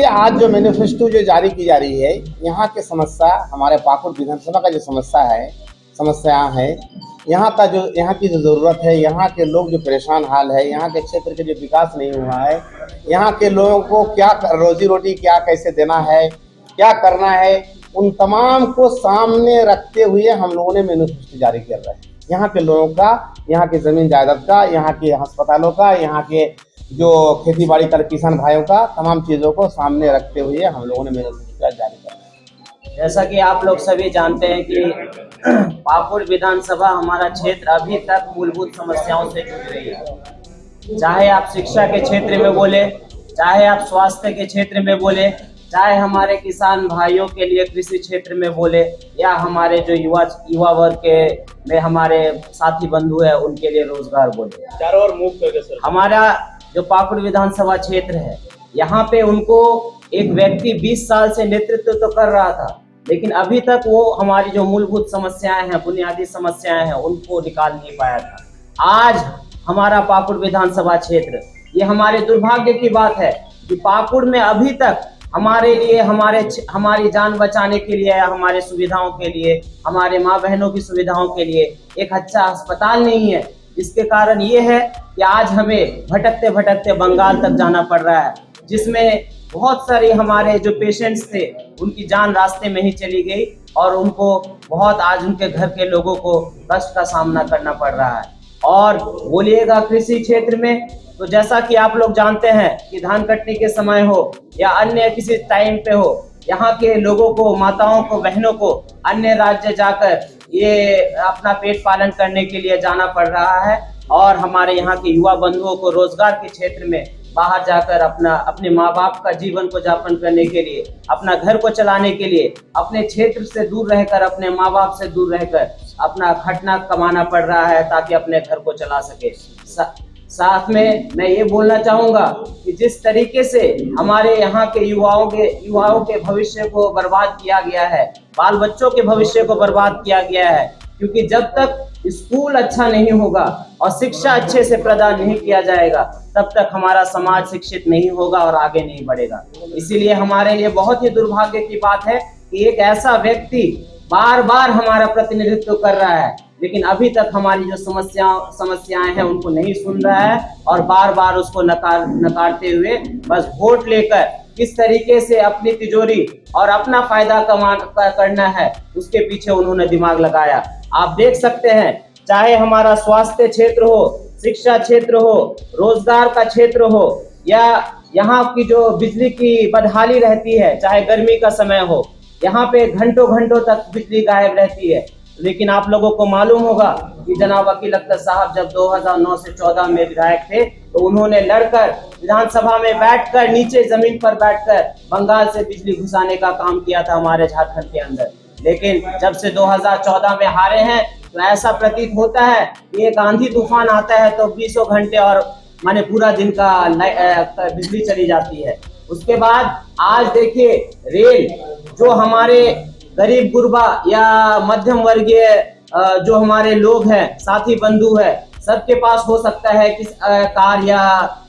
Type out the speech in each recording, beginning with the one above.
देखिए, आज जो मैनिफेस्टो जो जारी की जा रही है, यहाँ की समस्या, हमारे पाकुड़ विधानसभा का जो समस्या है, यहाँ की जो ज़रूरत है, यहाँ के लोग जो परेशान हाल है, यहाँ के क्षेत्र के जो विकास नहीं हुआ है, यहाँ के लोगों को क्या रोजी रोटी क्या कैसे देना है, क्या करना है, उन तमाम को सामने रखते हुए हम लोगों ने मैनिफेस्टो जारी कर रहे हैं। यहाँ के लोगों का, यहाँ की ज़मीन जायदाद का, यहाँ के अस्पतालों का, यहाँ के जो खेती बाड़ी कर किसान भाइयों का, तमाम चीज़ों को सामने रखते हुए हम लोगों ने मैनिफेस्टो जारी कर रहे हैं। जैसा कि आप लोग सभी जानते हैं कि पाकुड़ विधानसभा हमारा क्षेत्र अभी तक मूलभूत समस्याओं से जूझ रही है। चाहे आप शिक्षा के क्षेत्र में बोले, चाहे आप स्वास्थ्य के क्षेत्र में बोले, चाहे हमारे किसान भाइयों के लिए कृषि क्षेत्र में बोले, या हमारे जो युवा वर्ग के में हमारे साथी बंधु है उनके लिए रोजगार बोले। चारों ओर मूव करके सर, हमारा जो पाकुड़ विधानसभा क्षेत्र है, यहाँ पे उनको एक व्यक्ति 20 साल से नेतृत्व तो कर रहा था, लेकिन अभी तक वो हमारी जो मूलभूत समस्याएं हैं, बुनियादी समस्याएं हैं, उनको निकाल नहीं पाया था। आज हमारा पाकुड़ विधानसभा क्षेत्र, ये हमारे दुर्भाग्य की बात है कि पाकुड़ में अभी तक हमारे लिए, हमारी जान बचाने के लिए, हमारे सुविधाओं के लिए, हमारे माँ बहनों की सुविधाओं के लिए एक अच्छा अस्पताल नहीं है। जिसके कारण ये है कि आज हमें भटकते भटकते बंगाल तक जाना पड़ रहा है, जिसमें बहुत सारे हमारे जो पेशेंट्स थे उनकी जान रास्ते में ही चली गई और उनको बहुत आज उनके घर के लोगों को कष्ट का सामना करना पड़ रहा है। और बोलिएगा कृषि क्षेत्र में, तो जैसा कि आप लोग जानते हैं कि धान कटने के समय हो या अन्य किसी टाइम पे हो, यहाँ के लोगों को, माताओं को, बहनों को अन्य राज्य जाकर ये अपना पेट पालन करने के लिए जाना पड़ रहा है। और हमारे यहाँ के युवा बंधुओं को रोजगार के क्षेत्र में बाहर जाकर अपने माँ बाप का जीवन को यापन करने के लिए, अपना घर को चलाने के लिए अपने क्षेत्र से दूर रहकर, अपने माँ बाप से दूर रहकर अपना खटना कमाना पड़ रहा है ताकि अपने घर को चला सके। साथ में मैं ये बोलना चाहूँगा कि जिस तरीके से हमारे यहाँ के युवाओं के भविष्य को बर्बाद किया गया है, बाल बच्चों के भविष्य को बर्बाद किया गया है, क्योंकि जब तक स्कूल अच्छा नहीं होगा और शिक्षा अच्छे से प्रदान नहीं किया जाएगा, तब तक हमारा समाज शिक्षित नहीं होगा और आगे नहीं बढ़ेगा। इसीलिए हमारे लिए बहुत ही दुर्भाग्य की बात है कि एक ऐसा व्यक्ति बार बार हमारा प्रतिनिधित्व कर रहा है, लेकिन अभी तक हमारी जो समस्याएं हैं उनको नहीं सुन रहा है और बार बार उसको नकारते हुए बस वोट लेकर किस तरीके से अपनी तिजोरी और अपना फायदा करना है, उसके पीछे उन्होंने दिमाग लगाया। आप देख सकते हैं, चाहे हमारा स्वास्थ्य क्षेत्र हो, शिक्षा क्षेत्र हो, रोजगार का क्षेत्र हो, या यहाँ की जो बिजली की बदहाली रहती है, चाहे गर्मी का समय हो, यहाँ पे घंटों घंटों तक बिजली गायब रहती है। लेकिन आप लोगों को मालूम होगा कि जनाब वकील अख्तर साहब जब 2009 से 14 में विधायक थे, तो उन्होंने लड़कर विधानसभा में बैठकर, नीचे जमीन पर बैठकर बंगाल से बिजली घुसाने का काम किया था हमारे झारखंड के अंदर। लेकिन जब से 2014 में हारे हैं, तो ऐसा प्रतीत होता है कि एक आंधी तूफान आता है तो 20 घंटे और माने पूरा दिन का बिजली चली जाती है। उसके बाद आज देखिए, रेल जो हमारे गरीब गुरबा या मध्यम वर्गीय जो हमारे लोग हैं, साथी बंधु है, सबके पास हो सकता है कि कार या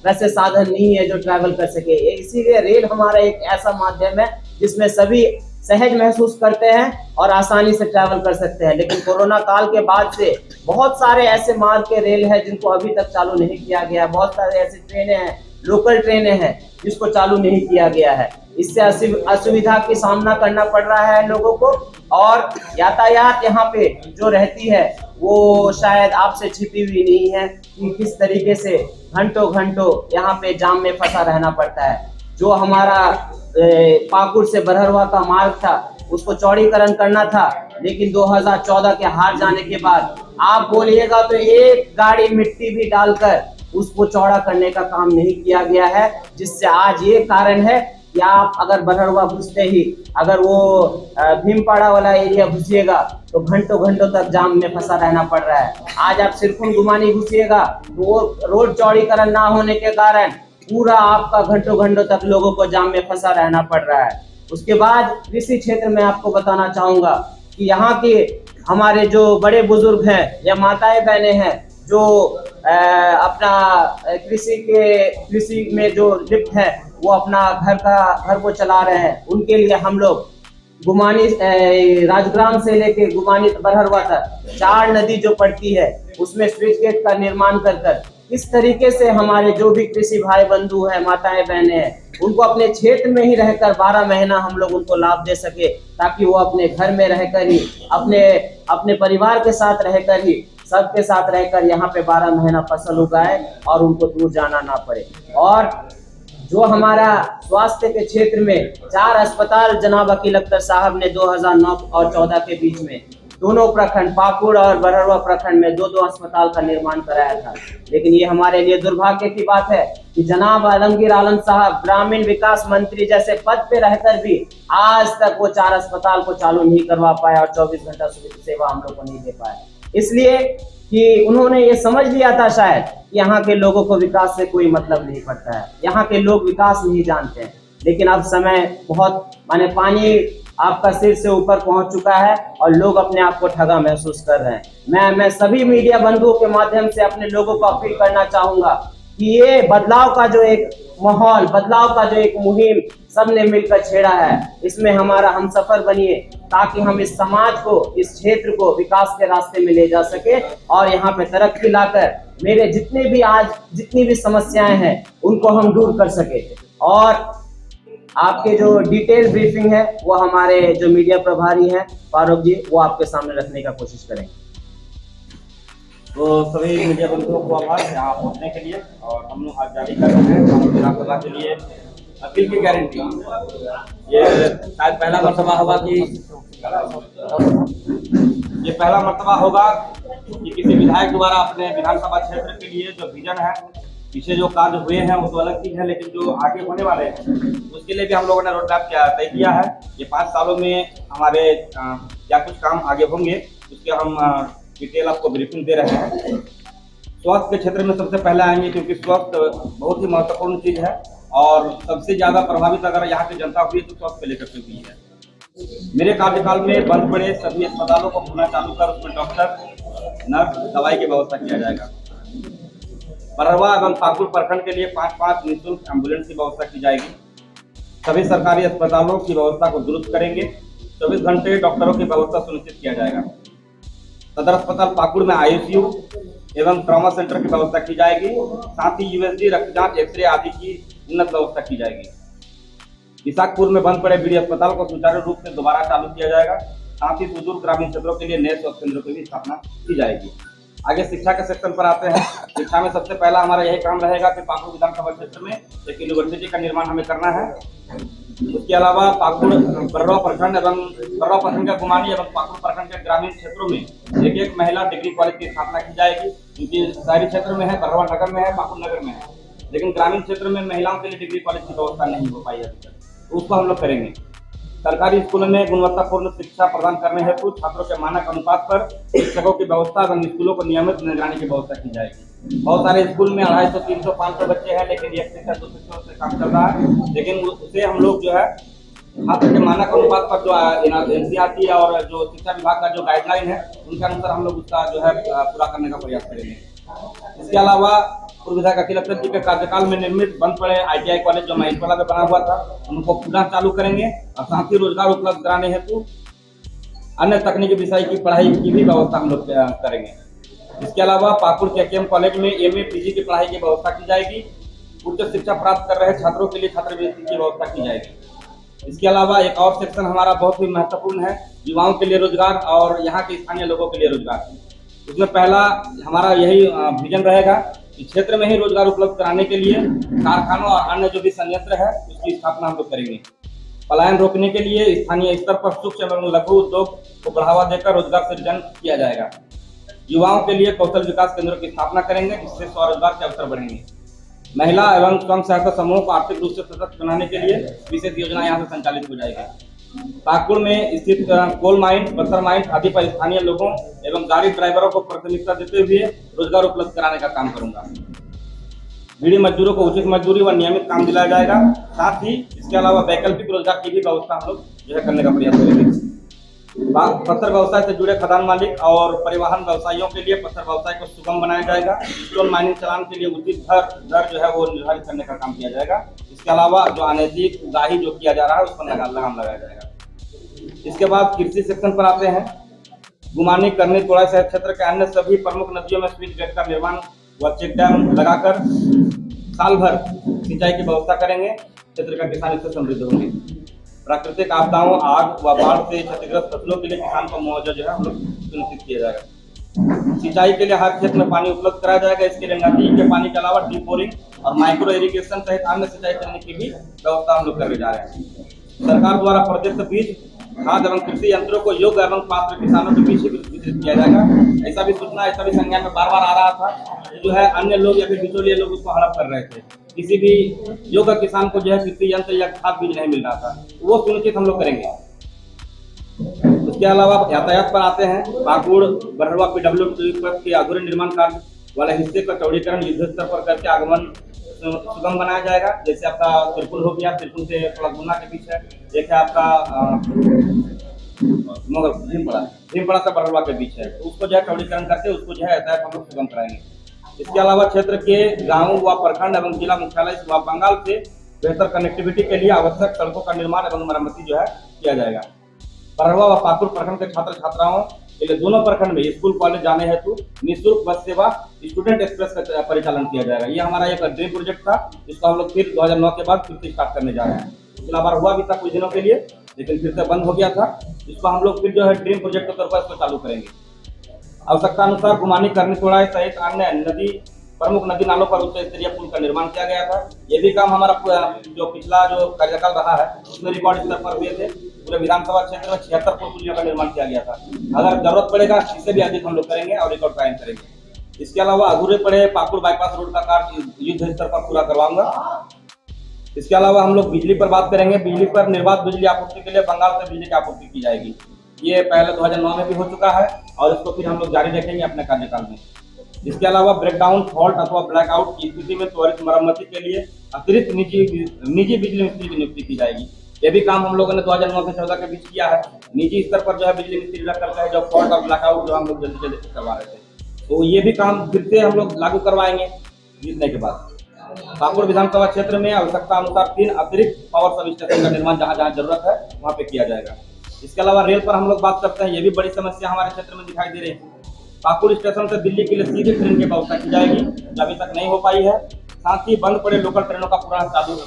वैसे साधन नहीं है जो ट्रैवल कर सके। इसीलिए रेल हमारा एक ऐसा माध्यम है जिसमें सभी सहज महसूस करते हैं और आसानी से ट्रैवल कर सकते हैं। लेकिन कोरोना काल के बाद से बहुत सारे ऐसे मार्ग के रेल हैं जिनको अभी तक चालू नहीं किया गया। बहुत सारे ऐसी ट्रेनें हैं, लोकल ट्रेनें हैं, जिसको चालू नहीं किया गया है। इससे असुविधा की सामना करना पड़ रहा है लोगों को। और यातायात यहाँ पे जो रहती है वो शायद आपसे छिपी हुई नहीं है कि किस तरीके से घंटों घंटों यहाँ पे जाम में फंसा रहना पड़ता है। जो हमारा पाकुड़ से बरहरवा का मार्ग था, उसको चौड़ीकरण करना था, लेकिन 2014 के हार जाने के बाद आप बोलिएगा तो एक गाड़ी मिट्टी भी डालकर उसको चौड़ा करने का काम नहीं किया गया है। जिससे आज ये कारण है कि आप अगर बरहरवा घुसते ही अगर वो भीमपाड़ा वाला एरिया घुसिएगा तो घंटों घंटों तक जाम में फंसा रहना पड़ रहा है। आज आप सिरखुन गुमानी घुसिएगा तो वो रोड चौड़ीकरण ना होने के कारण पूरा आपका घंटों घंटों तक लोगों को जाम में फंसा रहना पड़ रहा है। उसके बाद कृषि क्षेत्र में आपको बताना चाहूंगा कि यहाँ के हमारे जो बड़े बुजुर्ग हैं या माताएं बहनें हैं, जो अपना कृषि में जो लिप्त है, वो अपना घर को चला रहे हैं, उनके लिए हम लोग गुमानी राजग्राम से लेके गुमानी बरहरवा तक 4 नदी जो पड़ती है उसमें स्विच गेट का निर्माण कर इस तरीके से हमारे जो भी कृषि भाई बंधु हैं, माताएं बहनें हैं, उनको अपने क्षेत्र में ही रहकर 12 महीना हम लोग उनको लाभ दे सके, ताकि वो अपने घर में रहकर ही अपने परिवार के साथ रहकर ही सबके साथ रहकर यहाँ पे 12 महीना फसल उगाए और उनको दूर जाना ना पड़े। और जो हमारा स्वास्थ्य के क्षेत्र में 4 अस्पताल जनाब वकील अख्तर साहब ने 2009 और 14 के बीच में दोनों प्रखंड पाकुड़ और बरहरवा प्रखंड में 2-2 अस्पताल का निर्माण कराया था। लेकिन ये हमारे लिए दुर्भाग्य की बात है कि जनाब आलमगीर आलम साहब ग्रामीण विकास मंत्री जैसे पद पे रहकर भी आज तक वो 4 अस्पताल को चालू नहीं करवा पाया और 24 घंटा सेवा हम लोग को नहीं दे पाया, इसलिए कि उन्होंने ये समझ लिया था शायद यहाँ के लोगों को विकास से कोई मतलब नहीं पड़ता है, यहाँ के लोग विकास नहीं जानते हैं। लेकिन अब समय बहुत पानी आपका सिर से ऊपर पहुंच चुका है और लोग अपने आप को ठगा महसूस कर रहे हैं। मैं सभी मीडिया बंधुओं के माध्यम से अपने लोगों को अपील करना चाहूंगा कि ये बदलाव का जो एक माहौल, बदलाव का जो एक मुहिम सबने मिलकर छेड़ा है, इसमें हमारा हमसफर बनिए, ताकि हम इस समाज को, इस क्षेत्र को विकास के रास्ते में ले जा सके और यहाँ पे तरक्की लाकर मेरे जितनी भी समस्याएं हैं उनको हम दूर कर सके। और आपके जो डिटेल ब्रीफिंग है वो हमारे जो मीडिया प्रभारी हैं फारूक जी, वो आपके सामने रखने का कोशिश करेंगे। तो सभी मीडिया बंधुओं को आभार यहाँ पहुँचने के लिए। और हम लोग आज जारी कर रहे हैं विधानसभा के लिए अपील की गारंटी। ये शायद पहला मर्तबा होगा कि किसी विधायक द्वारा अपने विधानसभा क्षेत्र के लिए जो विजन है, पीछे जो कार्य हुए हैं वो तो अलग चीज है, लेकिन जो आगे होने वाले हैं उसके लिए भी हम लोगों ने रोड मैप तय किया है। ये 5 सालों में हमारे क्या कुछ काम आगे होंगे उसके हम डिटेल आपको ब्रीफिंग दे रहे हैं। स्वास्थ्य के क्षेत्र में सबसे पहले आएंगे, क्योंकि स्वास्थ्य बहुत ही महत्वपूर्ण चीज है और सबसे ज्यादा प्रभावित अगर यहाँ की जनता हुई तो स्वास्थ्य को लेकर के हुई है। मेरे कार्यकाल में बंद पड़े सभी अस्पतालों को पुनः चालू कर उसमें डॉक्टर, नर्स, दवाई की व्यवस्था किया जाएगा। बरहरवा एवं पाकुड़ प्रखंड के लिए 5-5 निःशुल्क एम्बुलेंस की व्यवस्था की जाएगी। सभी सरकारी अस्पतालों की व्यवस्था को दुरुस्त करेंगे। 24 घंटे डॉक्टरों की व्यवस्था सुनिश्चित किया जाएगा। सदर अस्पताल पाकुड़ में ICU एवं ट्रॉमा सेंटर की व्यवस्था की जाएगी। साथ ही USG, रक्त जांच, एक्सरे आदि की उन्नत व्यवस्था की जाएगी। विशाखपुर में बंद पड़े BD अस्पताल को सुचारू रूप से दोबारा चालू किया जाएगा। साथ ही सुदूर ग्रामीण क्षेत्रों के लिए नए स्वास्थ्य केंद्रों की भी स्थापना की जाएगी। आगे शिक्षा के सेक्शन पर आते हैं। शिक्षा में सबसे पहला हमारा यही काम रहेगा कि पाकुड़ विधानसभा क्षेत्र में एक यूनिवर्सिटी का निर्माण हमें करना है। उसके अलावा पाकुड़ बरहरवा प्रखंड का गुमानी एवं पाकुड़ प्रखंड के ग्रामीण क्षेत्रों में एक महिला डिग्री कॉलेज की स्थापना की जाएगी, क्योंकि शहरी क्षेत्र में है, बरहरवा नगर में है, पाकुड़ नगर में है, लेकिन ग्रामीण क्षेत्र में महिलाओं के लिए डिग्री कॉलेज की व्यवस्था नहीं हो पाई अभी तक, तो उसको हम लोग करेंगे। सरकारी स्कूलों में गुणवत्तापूर्ण शिक्षा प्रदान करने हेतु छात्रों के मानक अनुपात पर शिक्षकों की व्यवस्था एवं स्कूलों को नियमित निगरानी की व्यवस्था की जाएगी। बहुत सारे स्कूल में 250, 300, 500 बच्चे हैं, लेकिन एक शिक्षक 2 शिक्षकों से काम चल रहा है, लेकिन उसे हम लोग जो है छात्र के मानक अनुपात पर जो NCERT और जो शिक्षा विभाग का जो गाइडलाइन है उनके अनुसार हम लोग उसका जो है पूरा करने का प्रयास करेंगे। इसके अलावा पूर्व विधायक अखिल अख्तर जी के कार्यकाल में निर्मित बंद पड़े ITI कॉलेज जो महिषवाड़ा में बना हुआ था उनको पुनः चालू करेंगे और साथ ही रोजगार उपलब्ध कराने हेतु अन्य तकनीकी विषय की पढ़ाई की भी व्यवस्था हम लोग करेंगे। इसके अलावा पाकुड़ KKM कॉलेज में MA PG की पढ़ाई की व्यवस्था की जाएगी। उच्च शिक्षा प्राप्त कर रहे छात्रों के लिए छात्रवृत्ति की व्यवस्था की जाएगी। इसके अलावा एक और सेक्शन हमारा बहुत ही महत्वपूर्ण है, युवाओं के लिए रोजगार और यहाँ के स्थानीय लोगों के लिए रोजगार। उसमें पहला हमारा यही विजन रहेगा कि क्षेत्र में ही रोजगार उपलब्ध कराने के लिए कारखानों और अन्य जो भी संयंत्र है उसकी स्थापना हम लोग करेंगे। पलायन रोकने के लिए स्थानीय स्तर पर सूक्ष्म एवं लघु उद्योग को बढ़ावा देकर रोजगार सृजन किया जाएगा। युवाओं के लिए कौशल विकास केंद्रों की स्थापना करेंगे, जिससे स्वरोजगार के अवसर बढ़ेंगे। महिला एवं स्वयं सहायता समूह को आर्थिक रूप से सशक्त बनाने के लिए विशेष योजना यहाँ से संचालित हो जाएगी। पाकुड़ में स्थित कोल माइन, पत्थर माइन आदि पर स्थानीय लोगों एवं गाड़ी ड्राइवरों को प्राथमिकता देते हुए रोजगार उपलब्ध कराने का काम करूंगा। बीड़ी मजदूरों को उचित मजदूरी व नियमित काम दिलाया जाएगा। साथ ही इसके अलावा वैकल्पिक रोजगार की भी व्यवस्था हम लोग जो है करने का प्रयास करेंगे। पत्थर व्यवसाय से जुड़े खदान मालिक और परिवहन व्यवसायियों के लिए पत्थर व्यवसाय को सुगम बनाया जाएगा। स्टोन माइनिंग चालान के लिए उचित दर जो है वो निर्धारित करने का काम किया जाएगा। इसके अलावा जो अनैतिक उगाही जो किया जा रहा है उस पर लगाम लगाया जाएगा। इसके बाद कृषि सेक्शन पर आते हैं। गुमानी, करनी, तोड़ाई सहित क्षेत्र के अन्य सभी प्रमुख नदियों में स्विच गेट का निर्माण व चेक डैम लगाकर साल भर सिंचाई की व्यवस्था करेंगे। क्षेत्र का किसान इससे समृद्ध होंगे। प्राकृतिक आपदाओं, आग व बाढ़ से क्षतिग्रस्त फसलों के लिए किसान को मुआवजा जो है हम लोग सुनिश्चित किया जाएगा। सिंचाई के लिए हर खेत में पानी उपलब्ध कराया जाएगा। इसके लिए नदी के पानी के अलावा डीप बोरिंग और माइक्रो इरिगेशन सहित अन्य सिंचाई करने की भी व्यवस्था हम लोग करने जा रहे हैं। सरकार द्वारा प्रदत्त बीज, खाद एवं कृषि यंत्रों को योग्य एवं पात्र किसानों के बीच वितरित किया जाएगा। ऐसा भी संज्ञान में बार बार आ रहा था जो है अन्य लोग या फिर बिचौलिए लोग उसको हड़प कर रहे थे। किसी भी योग्य किसान को जो है कृषि यंत्र या खाद बीज नहीं मिल रहा था, वो सुनिश्चित हम लोग करेंगे। उसके अलावा यातायात पर आते हैं। पाकुड़ बरहड़वा PWD के अधूरे निर्माण कार्य वाले हिस्से का चौड़ीकरण युद्ध स्तर पर करके आगमन सुगम बनाया जाएगा। जैसे आपका तिरपुल हो गया, तिरपुल से थोड़ा गुना के पीछे देखिए आपका भीमपड़ा से बरहड़वा के बीच है, तो उसको जो है चौड़ीकरण करके उसको जो है यातायात हम लोग सुगम कराएंगे। इसके अलावा क्षेत्र के गाँव व प्रखंड एवं जिला मुख्यालय व बंगाल से बेहतर कनेक्टिविटी के लिए आवश्यक सड़कों का निर्माण एवं मरम्मति जो है किया जाएगा। बरहड़वा व पाकुड़ प्रखंड के छात्र छात्राओं के लिए दोनों प्रखंड में स्कूल कॉलेज जाने हेतु निःशुल्क बस सेवा स्टूडेंट एक्सप्रेस का परिचालन किया जाएगा। ये हमारा एक ड्रीम प्रोजेक्ट था, जिसको हम लोग फिर 2009 के बाद फिर से स्टार्ट करने जा रहे हैं। पिछला बार हुआ भी था कुछ दिनों के लिए, लेकिन फिर से बंद हो गया था। इसको हम लोग फिर जो है ड्रीम प्रोजेक्ट के तौर पर इसको चालू करेंगे। आवश्यकता अनुसार गुमानी, करनी, तोड़ाई सहित अन्य प्रमुख नदी नालों पर उच्च स्तरीय पुल का निर्माण किया गया था। ये भी काम हमारा जो पिछला जो कार्यकाल रहा है उसमें रिकॉर्ड स्तर पर हुए थे। पूरे विधानसभा क्षेत्र में 76 पुलियों का निर्माण किया गया था। अगर जरूरत पड़ेगा इससे भी अधिक हम लोग करेंगे और रिकॉर्ड कायम करेंगे। इसके अलावा अधूरे पड़े पाकुड़ बाईपास रोड का कार्य युद्ध स्तर पर पूरा करवाऊंगा। इसके अलावा हम लोग बिजली पर बात करेंगे। बिजली पर निर्बाध बिजली आपूर्ति के लिए बंगाल से बिजली की आपूर्ति की जाएगी। ये पहले 2009 में भी हो चुका है और इसको फिर हम लोग जारी रखेंगे अपने कार्यकाल में। इसके अलावा ब्रेकडाउन, फॉल्ट अथवा ब्लैकआउट की स्थिति में त्वरित मरम्मति के लिए अतिरिक्त निजी बिजली मिस्त्री की नियुक्ति की जाएगी। ये भी काम हम लोगों ने 2009 से 14 के बीच किया है। निजी स्तर पर जो है बिजली मिस्त्री रख करके जो फॉल्ट और ब्लैकआउट जो हम लोग जल्दी जल्दी करवा रहे थे, तो ये भी काम फिर से हम लोग लागू करवाएंगे जीतने के बाद। पाकुड़ विधानसभा क्षेत्र में आवश्यकता अनुसार 3 अतिरिक्त पावर सब स्टेशन का निर्माण जहाँ जहाँ जरूरत है वहाँ पे किया जाएगा। इसके अलावा रेल पर हम लोग बात करते हैं। ये भी बड़ी समस्या हमारे क्षेत्र में दिखाई दे रही है। पाकुड़ स्टेशन से दिल्ली के लिए सीधी ट्रेन की व्यवस्था की जाएगी, जो अभी तक नहीं हो पाई है। साथ ही बंद पड़े लोकल ट्रेनों का पूरा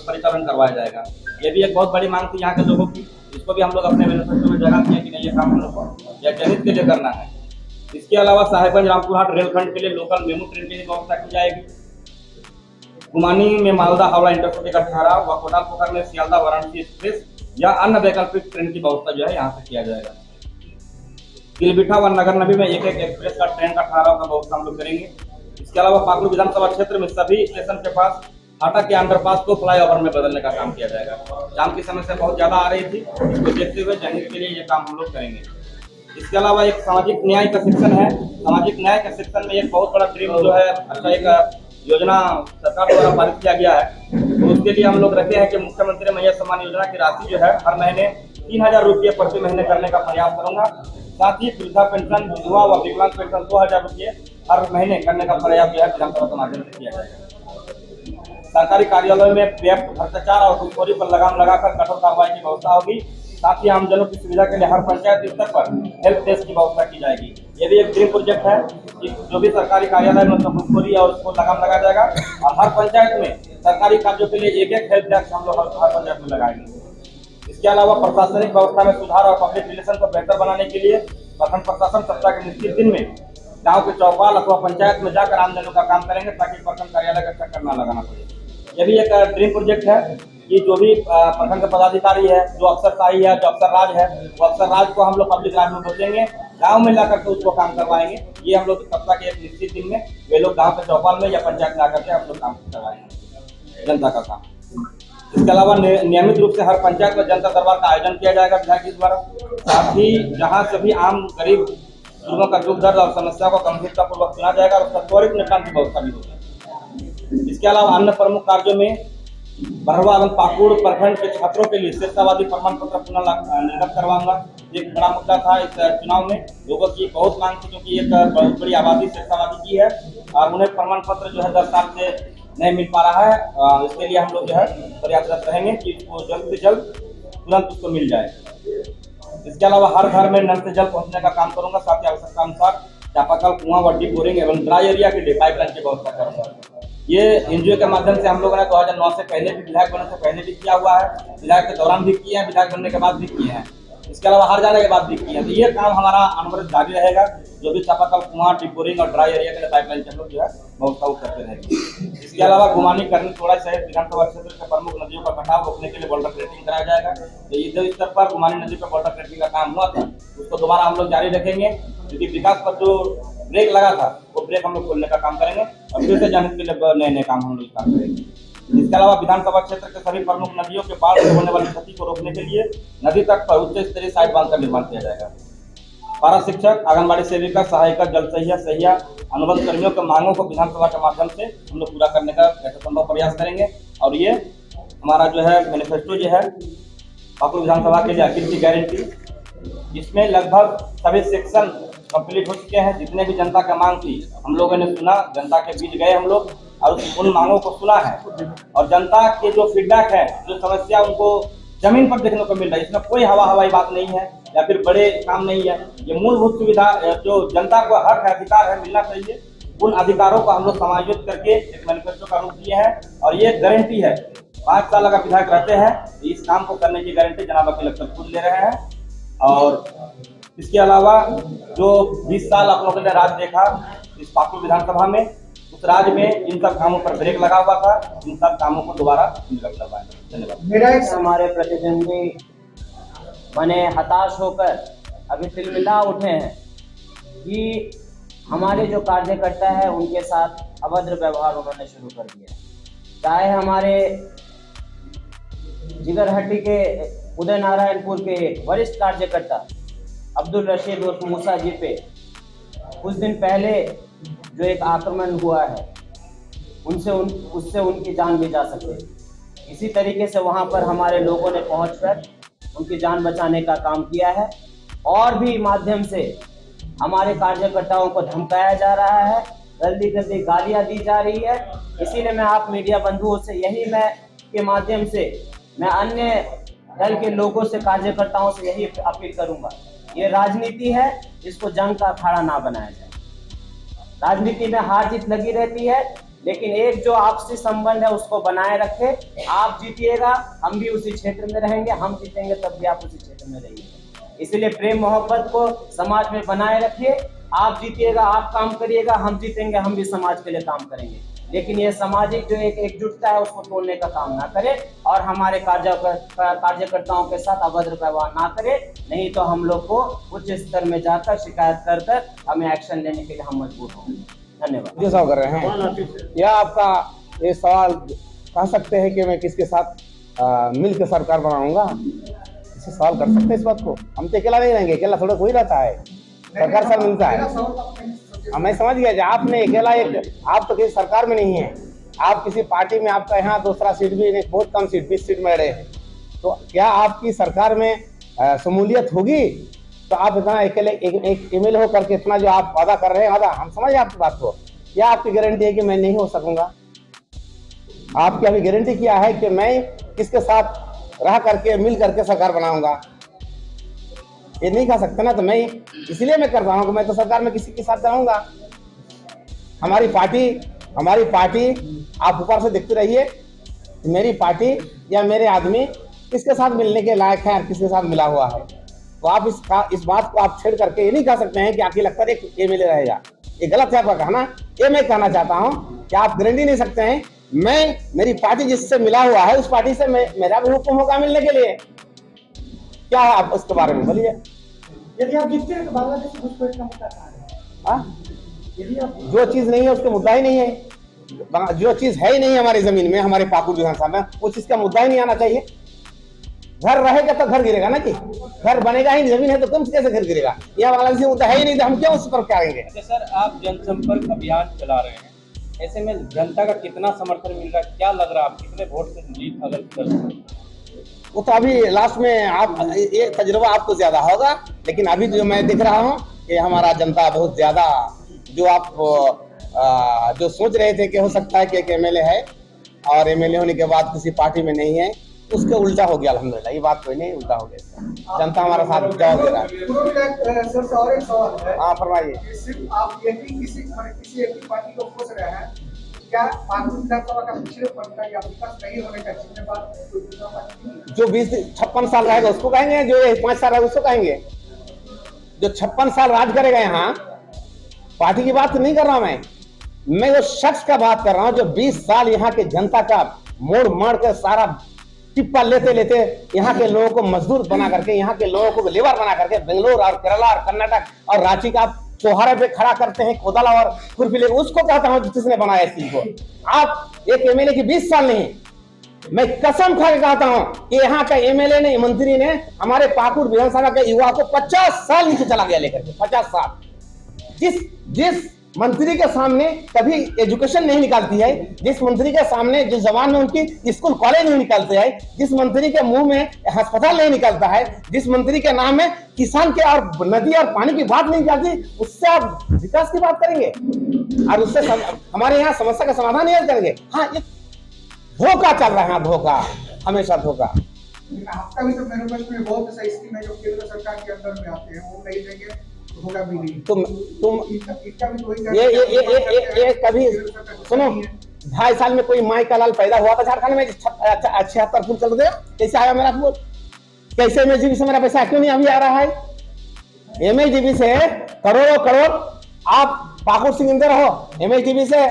परिचालन करवाया जाएगा। ये भी एक बहुत बड़ी मांग थी यहाँ के लोगों की। इसको भी हम लोग अपने मैनिफेस्टो में जगह किया कि नहीं, ये काम हम लोग को या जनहित के लिए करना है। इसके अलावा साहेबगंज रामपुरहाट रेलखंड के लिए लोकल मेमू ट्रेन की व्यवस्था की जाएगी। गुमानी में मालदा हावड़ा इंटरसिटी का ठहराव व कोटाल पोखर में सियालदा वाराणसी एक्सप्रेस या अन्य वैकल्पिक ट्रेन की व्यवस्था जो है यहाँ से किया जाएगा। किलबिठा व नगर नबी में एक एक्सप्रेस का ट्रेन का ठहराव का व्यवस्था हम लोग करेंगे। इसके अलावा पाकुड़ विधानसभा क्षेत्र में सभी स्टेशन के पास हाटा के अंडरपास को फ्लाईओवर में बदलने का काम किया जाएगा। जाम की समस्या बहुत ज्यादा आ रही थी, इसको देखते हुए जनहित के लिए ये काम हम लोग करेंगे। इसके अलावा एक सामाजिक न्याय का सेक्शन है। सामाजिक न्याय के सेक्शन में एक बहुत बड़ा ड्रीम जो है अच्छा एक योजना सरकार द्वारा पारित किया गया है। तो उसके लिए हम लोग रखे हैं कि मुख्यमंत्री महिला सम्मान योजना की राशि जो है हर महीने 3000 रुपये प्रति महीने करने का प्रयास करूंगा। साथ ही वृद्धा पेंशन, विधवा व विकलांग पेंशन 2000 रुपये हर महीने करने का प्रयास जो है विधानसभा के माध्यम से किया जाएगा। सरकारी कार्यालयों में व्याप्त भ्रष्टाचार और घूसखोरी पर लगाम लगाकर कठोर कार्रवाई की व्यवस्था होगी। साथ ही आमजनों की सुविधा के लिए हर पंचायत स्तर पर हेल्प डेस्क की व्यवस्था की जाएगी। ये भी एक ड्रीम प्रोजेक्ट है कि जो भी सरकारी कार्यालय में घूसखोरी और उसको लगाम लगाया जाएगा और हर पंचायत में सरकारी कार्यों के लिए एक हेल्प डेस्क हम लोग हर पंचायत में लगाएंगे। इसके अलावा प्रशासनिक व्यवस्था में सुधार और पब्लिक रिलेशन को बेहतर बनाने के लिए प्रखंड प्रशासन सप्ताह के निश्चित दिन में गांव के चौपाल अथवा पंचायत में जाकर आमजनों का काम करेंगे ताकि प्रखंड कार्यालय का चक्कर न लगाना पड़े। यह भी एक ड्रीम प्रोजेक्ट है कि जो भी प्रखंड के पदाधिकारी है, जो अफसरशाही है, जो अफसर राज है, वो अफसर राज को हम लोग पब्लिक राज में बदलेंगे, गाँव में ला करके उसको काम करवाएंगे। ये हम लोग सप्ताह के एक निश्चित दिन में वे लोग गाँव के चौपाल में या पंचायत में आकर के हम लोग काम करवाएंगे जनता का काम। इसके अलावा नियमित रूप से हर पंचायत में जनता दरबार का आयोजन किया जाएगा विधायक जी द्वारा। साथ ही जहां सभी आम गरीब लोगों का दुख दर्द और समस्या को गंभीरतापूर्वक सुना जाएगा और उसका त्वरित निपटान की व्यवस्था भी होगी। इसके अलावा अन्य प्रमुख कार्यों में बरहवा एवं पाकुड़ प्रखंड के छात्रों के लिए शीर्षावादी प्रमाण पत्र पुनः निर्गत करवाऊंगा। एक बड़ा मुद्दा था इस चुनाव में, लोगों की बहुत मांग थी क्योंकि एक बहुत बड़ी आबादी शीर्षावादी की है और उन्हें प्रमाण पत्र जो है 10 साल से नहीं मिल पा रहा है। इसके लिए हम लोग जो है प्रयासरत रहेंगे कि उसको जल्द से जल्द तुरंत उसको मिल जाए। इसके अलावा हर घर में नल से जल पहुंचने का काम करूंगा, साथ ही आवश्यकता अनुसार चापाकल, कुआं व डीप बोरिंग एवं ड्राई एरिया के लिए पाइपलाइन की व्यवस्था करूंगा। ये एनजीओ के माध्यम से हम लोगों ने 2009 से पहले भी, विधायक बनने से पहले भी किया हुआ है, विधायक के दौरान भी किए हैं, विधायक बनने के बाद भी किए हैं, इसके अलावा हार जाने के बाद भी किए हैं। तो ये काम हमारा अनवरत जारी रहेगा। जो भी चापाकल, कुआं, डीप बोरिंग और ड्राई एरिया के लिए पाइपलाइन के हम लोग जो है व्यवस्था करते रहेंगे। इसके अलावा गुमानी, करनी, तोड़ा सहित विधानसभा क्षेत्र के प्रमुख नदियों का कटाव रोकने के लिए बोल्डर क्रेटिंग कराया जाएगा। तो युद्ध स्तर पर गुमानी नदी पर बोल्डर क्रेटिंग का काम हुआ था, उसको दोबारा हम लोग जारी रखेंगे, क्योंकि विकास पर जो ब्रेक लगा था वो ब्रेक हम लोग खोलने का काम करेंगे और फिर से जाने के लिए नए नए काम हम लोग स्टार्ट करेंगे। इसके अलावा विधानसभा क्षेत्र के सभी प्रमुख नदियों के बाढ़ से होने वाली क्षति को रोकने के लिए नदी तट पर उच्च स्तरीय साइड बांध का निर्माण किया जाएगा। पारा शिक्षक, आंगनबाड़ी सेविका, सहायिका, जल सहिया अनुबंध कर्मियों के मांगों को विधानसभा के माध्यम से हम लोग पूरा करने का संभव प्रयास करेंगे। और ये हमारा जो है मैनिफेस्टो जो है पाकुड़ विधानसभा के लिए अखिल की गारंटी, इसमें लगभग सभी सेक्शन कंप्लीट हो चुके हैं। जितने भी जनता का मांग थी हम लोगों ने सुना, जनता के बीच गए हम लोग और उन मांगों को सुना है और जनता के जो फीडबैक है, जो समस्या उनको जमीन पर देखने को मिल रहा है, इसमें कोई हवाई बात नहीं है या फिर बड़े काम नहीं है। ये मूलभूत सुविधा जो जनता को हक है, अधिकार है, मिलना चाहिए, उन अधिकारों को हम लोग समायोजित करके एक मैनिफेस्टो का रूप दिए हैं और ये गारंटी है 5 साल अगर विधायक रहते हैं तो इस काम को करने की गारंटी जनाब अखिल अख्तर खुद ले रहे हैं। और इसके अलावा जो 20 साल आप लोगों ने राज देखा इस पाकुड़ विधानसभा में, उस राज में इन सब कामों पर ब्रेक लगा हुआ था, इन सब कामों को दोबारा निर्गत करवाएंगे। धन्यवाद। हमारे प्रतिद्वंदी बने हताश होकर अभी तिलमिला उठे हैं कि हमारे जो कार्यकर्ता है उनके साथ अभद्र व्यवहार उन्होंने शुरू कर दिया। चाहे हमारे जिगरहट्टी के उदय नारायणपुर के वरिष्ठ कार्यकर्ता अब्दुल रशीद उर्फ मूसा जी पे कुछ दिन पहले जो एक आक्रमण हुआ है उससे उनकी जान भी जा सके। इसी तरीके से वहां पर हमारे लोगों ने पहुंचकर उनकी जान बचाने का काम किया है और भी माध्यम से हमारे कार्यकर्ताओं को धमकाया जा रहा है, गंदी गंदी गालियां दी जा रही है। इसीलिए मैं आप मीडिया बंधुओं से यही के माध्यम से मैं अन्य दल के लोगों से, कार्यकर्ताओं से यही अपील करूंगा, ये राजनीति है, इसको जंग का अखाड़ा ना बनाया जाए। राजनीति में हार जीत लगी रहती है, लेकिन एक जो आपसी संबंध है उसको बनाए रखे। आप जीतिएगा, हम भी उसी क्षेत्र में रहेंगे, हम जीतेंगे तब भी आप उसी क्षेत्र में रहिएगा। इसलिए प्रेम मोहब्बत को समाज में बनाए रखिए। आप जीतिएगा, आप काम करिएगा, हम जीतेंगे, हम भी समाज के लिए काम करेंगे। लेकिन ये सामाजिक जो एक एकजुटता है उसको तोड़ने का काम ना करें और हमारे कार्यकर्ताओं के साथ अभद्र व्यवहार ना करें, नहीं तो हम लोग को उच्च स्तर में जाकर शिकायत कर हमें एक्शन लेने के लिए हम मजबूर होंगे। धन्यवाद। जो सवाल कर रहे हैं या आपका ये सवाल कह सकते हैं कि मैं किसके साथ मिल के सरकार बनाऊंगा, इसे सवाल कर सकते हैं इस बात को। हम तो अकेला नहीं रहेंगे, अकेला थोड़ा कोई रहता है, सरकार साथ मिलता है। मैं समझ गया, आपने अकेला आप तो किसी सरकार में नहीं है, आप किसी पार्टी में, आपका यहाँ दूसरा सीट भी नहीं, बहुत कम सीट 20 सीट में रहे हैं, तो क्या आपकी सरकार में शमूलियत होगी? तो आप इतना अकेले एक एमएलए हो करके इतना जो आप वादा कर रहे हैं, वादा हम समझ आपकी बात को, क्या आपकी गारंटी है कि मैं नहीं हो सकूंगा? आपकी अभी गारंटी क्या है कि मैं किसके साथ रह करके मिल करके सरकार बनाऊंगा? ये नहीं कह सकते ना। तो मैं इसलिए मैं कर रहा हूँ कि मैं तो सरकार में किसी के साथ जाऊंगा। हमारी पार्टी आप ऊपर से देखते रहिए, मेरी पार्टी या मेरे आदमी किसके साथ मिलने के लायक है और किसके साथ मिला हुआ है। तो आप इस बात को आप छेड़ करके ये नहीं कह सकते हैं कि अखिल अख्तर एक एमएलए रहेगा, ये गलत है आपका कहना। ये मैं कहना चाहता हूँ कि आप गारंटी नहीं सकते हैं। मेरी पार्टी जिससे मिला हुआ है उस पार्टी से मेरा भी हुक्म होगा मिलने के लिए। क्या है आप उसके बारे में बोलिए। यदि आप जीतते हैं तो बांग्लादेश से घुसपैठ का मुद्दा कहाँ है? यदि आप जो चीज नहीं है उसका मुद्दा ही नहीं है। जो चीज है ही नहीं हमारी जमीन में, हमारे पाकुड़ विधानसभा में, वो चीज का मुद्दा ही नहीं आना चाहिए। घर रहेगा तो घर गिरेगा ना, कि घर बनेगा ही नहीं, जमीन है तो कम से कैसे घर गिरेगा? यह बांग्लादेश मुद्दा है ही नहीं, तो हम क्यों उस पर करेंगे? सर, आप जनसंपर्क अभियान चला रहे हैं, ऐसे में जनता का कितना समर्थन मिल रहा है, क्या लग रहा है, आप कितने वोट से जीत अगर कर सकते? वो तो अभी लास्ट में आप ये तजुर्बा आपको ज्यादा होगा, लेकिन अभी जो मैं देख रहा हूँ कि हमारा जनता बहुत ज्यादा, जो आप जो सोच रहे थे कि हो सकता है कि एक एमएलए है और एमएलए होने के बाद किसी पार्टी में नहीं है, उसके उल्टा हो गया अल्हम्दुलिल्लाह। ये बात कोई नहीं, उल्टा हो गया, जनता हमारा साथ जवाब दे रहा है। सर से और एक सवाल है। हाँ फरमाइए। कि सिर्फ आप यही किसी एक ही पार्टी को खोज रहे हैं, क्या पाकुड़ विधानसभा का पिछड़ेपन का या विकास नहीं होने का जिम्मेदार जो 56 साल रहेगा उसको कहेंगे, जो 5 साल रहेगा उसको कहेंगे? जो 56 साल राज करेगा यहाँ, पार्टी की बात नहीं कर रहा मैं वो शख्स का बात कर रहा हूँ जो 20 साल यहाँ के जनता का मोड़ मार कर सारा टिप्पा लेते लेते यहाँ के लोगों को मजदूर बना करके, यहाँ के लोगों को लेबर बना करके बेंगलोर और केरला और कर्नाटक और रांची का चौहारे पे खड़ा करते हैं, कोदाला और खुरपी ले, उसको कहता हूँ किसने बनाया इस चीज को। आप एक एमएलए की 20 साल नहीं, मैं कसम खा के कहता हूँ कि यहाँ का एमएलए ने, मंत्री ने हमारे पाकुड़ विधानसभा के युवा को 50 साल नीचे चला गया लेकर के, 50 साल। जिस मंत्री के सामने कभी एजुकेशन नहीं निकालती है, जिस मंत्री के सामने, जिस जबान में उनकी स्कूल कॉलेज नहीं निकलते हैं, जिस मंत्री के मुंह में अस्पताल नहीं निकलता है, जिस मंत्री के नाम में किसान के और नदी और पानी की बात नहीं निकलती, उससे आप विकास की बात करेंगे और उससे हमारे यहाँ समस्या का समाधान नहीं करेंगे। हाँ, ये धोखा चल रहा है, धोखा, हमेशा धोखा। आपका भी तो मैनिफेस्टो में बहुत ऐसा स्कीम है जो केंद्र सरकार के अंदर में आते हैं, वो नहीं देंगे, होगा भी नहीं। तुम इसका भी कोई ये कभी सुनो, 2.5 साल में कोई माई का लाल पैदा हुआ था झारखंड में? 76 फुल चल रहे, कैसे आया मेरा फुल? कैसे एमएसडीबी से मेरा पैसा क्यों नहीं अभी आ रहा है? एमएसडीबी से करोड़ों करोड़ आप पाकुड़ सिंह इंदर हो, एमएसडीबी से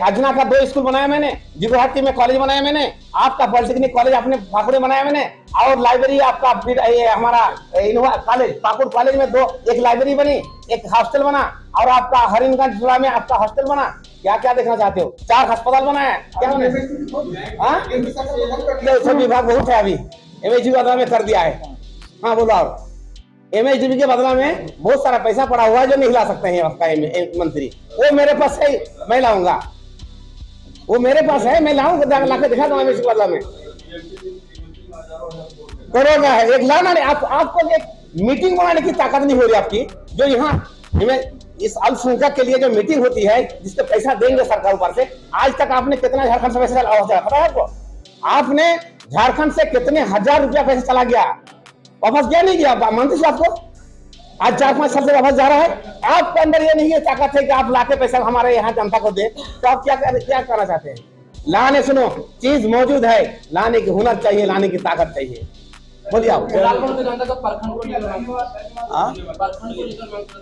अजना का 2 स्कूल बनाया मैंने, जिगोहाटी में कॉलेज बनाया मैंने, आपका पॉलिटेक्निक कॉलेज आपने पाकुड़ बनाया मैंने, और लाइब्रेरी आपका फिर हमारा कॉलेज पाकुड़ कॉलेज में 2, एक लाइब्रेरी बनी, एक हॉस्टल बना, और आपका हरिनगंज जिला में आपका हॉस्टल बना। क्या क्या देखना चाहते हो? 4 अस्पताल बनाया, क्या सब विभाग बहुत है अभी एमएसडीबी बदला में कर दिया है। हाँ बोलो। और एमएसडीबी के बदला में बहुत सारा पैसा पड़ा हुआ है जो नहीं ला सकते हैं आपका मंत्री। वो मेरे पास है, मैं लाऊंगा, वो मेरे पास है, मैं लाऊंगा, लाके दिखा दूंगा एमएसडीबी के बदला में। करोगा है एक लाना नहीं, आपको एक मीटिंग बनाने की ताकत नहीं हो रही आपकी। जो यहाँ इस अल्पसंख्यक के लिए जो मीटिंग होती है, जिसको पैसा देंगे सरकार ऊपर से, आज तक आपने कितना झारखंड से पैसा पता है आपको? आपने झारखंड से कितने हजार रुपया पैसा चला गया, वापस गया नहीं गया? मंत्री साहब को आज 4-5 साल से वापस जा रहा है। आपके अंदर ये नहीं है ताकत है कि आप लाके पैसा हमारे यहाँ जनता को दे, तो आप क्या करना चाहते हैं? लाने, सुनो, चीज मौजूद है, लाने की हुनर चाहिए, लाने की ताकत चाहिए। बोलिए आप।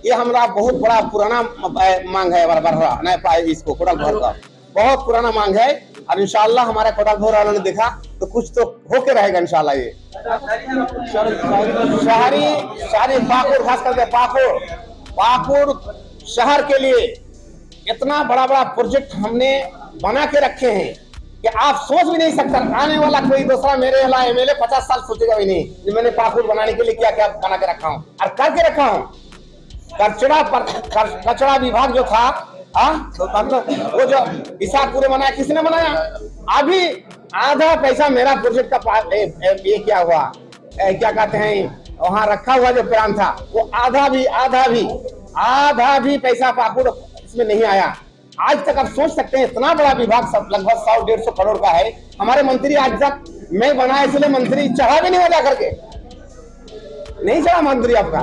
ये हमारा बहुत बड़ा पुराना मांग है, हमारा बढ़ रहा नहीं, इसको कोटक भवन का बहुत पुराना मांग है, और इंशाल्लाह हमारे कोटक भवन वालों ने देखा तो कुछ तो होके रहेगा इंशाल्लाह। ये शहरी पाकुड़, खास करके पाकुड़ शहर के लिए इतना बड़ा बड़ा प्रोजेक्ट हमने बना के रखे हैं कि आप सोच भी नहीं सकते। आने वाला कोई दूसरा मेरे वाला एमएलए 50 साल सोचेगा भी नहीं कि मैंने पाकुड़ बनाने के लिए क्या क्या बना के रखा हूँ और करके रखा हूँ। कचरा विभाग जो था, तो वो जो हिसाब पूरे बनाया, किसने बनाया? अभी आधा पैसा मेरा प्रोजेक्ट का ये क्या हुआ, क्या कहते हैं, वहां रखा हुआ जो प्लान था, वो आधा भी पैसा पाकुड़ इसमें नहीं आया। आज तक आप सोच सकते हैं, इतना बड़ा विभाग सब लगभग 100-150 करोड़ का है। हमारे मंत्री आज तक मैं बनाया, इसलिए मंत्री चढ़ा भी नहीं हो जा करके, नहीं चढ़ा मंत्री आपका।